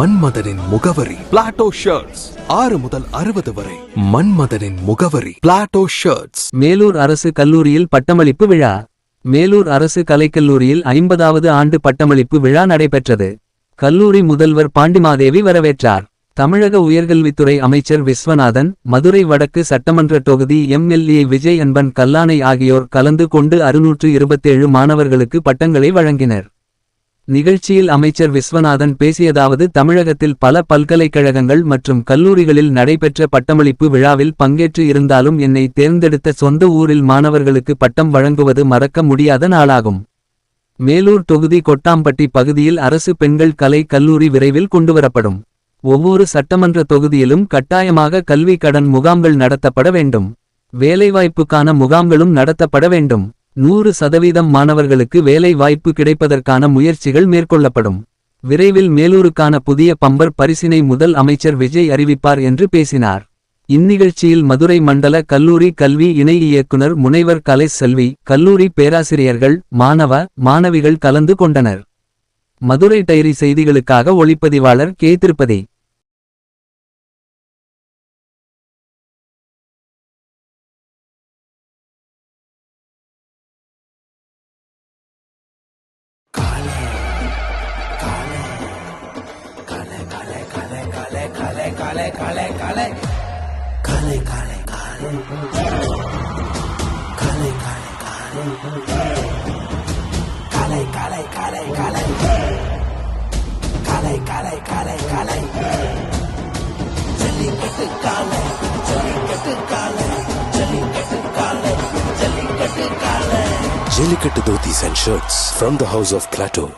மன்மதனின் முகவரி Plato shirts. 6 முதல் 60 வரை. மன்மதனின் முகவரி பிளாட்டோ ஷர்ட்ஸ். மேலூர் அரசு கல்லூரியில் பட்டமளிப்பு விழா. மேலூர் அரசு கலைக்கல்லூரியில் 50வது ஆண்டு பட்டமளிப்பு விழா நடைபெற்றது. கல்லூரி முதல்வர் பாண்டிமாதேவி வரவேற்றார். தமிழக உயர்கல்வித்துறை அமைச்சர் விஸ்வநாதன், மதுரை வடக்கு சட்டமன்ற தொகுதி MLA விஜய் அன்பன் கல்லானை ஆகியோர் கலந்து கொண்டு 627 மாணவர்களுக்கு பட்டங்களை வழங்கினர். நிகழ்ச்சியில் அமைச்சர் விஸ்வநாதன் பேசியதாவது, தமிழகத்தில் பல பல்கலைக்கழகங்கள் மற்றும் கல்லூரிகளில் நடைபெற்ற பட்டமளிப்பு விழாவில் பங்கேற்று இருந்தாலும் என்னை தேர்ந்தெடுத்த சொந்த ஊரில் மாணவர்களுக்கு பட்டம் வழங்குவது மறக்க முடியாத நாளாகும். மேலூர் தொகுதி கொட்டாம்பட்டி பகுதியில் அரசு பெண்கள் கலை கல்லூரி விரைவில் கொண்டுவரப்படும். ஒவ்வொரு சட்டமன்ற தொகுதியிலும் கட்டாயமாக கல்வி கடன் முகாம்கள் நடத்தப்பட வேண்டும். வேலைவாய்ப்புக்கான முகாம்களும் நடத்தப்பட வேண்டும். 100% மாணவர்களுக்கு வேலை வாய்ப்பு கிடைப்பதற்கான முயற்சிகள் மேற்கொள்ளப்படும். விரைவில் மேலூருக்கான புதிய பம்பர் பரிசினை முதல் அமைச்சர் விஜய் அறிவிப்பார் என்று பேசினார். இந்நிகழ்ச்சியில் மதுரை மண்டல கல்லூரி கல்வி இணை இயக்குனர் முனைவர் கலை செல்வி, கல்லூரி பேராசிரியர்கள், மாணவிகள் கலந்து கொண்டனர். மதுரை டைரி செய்திகளுக்காக ஒளிப்பதிவாளர் K. Tirupati. Jellikattu dhotis and shirts from the house of Plateau.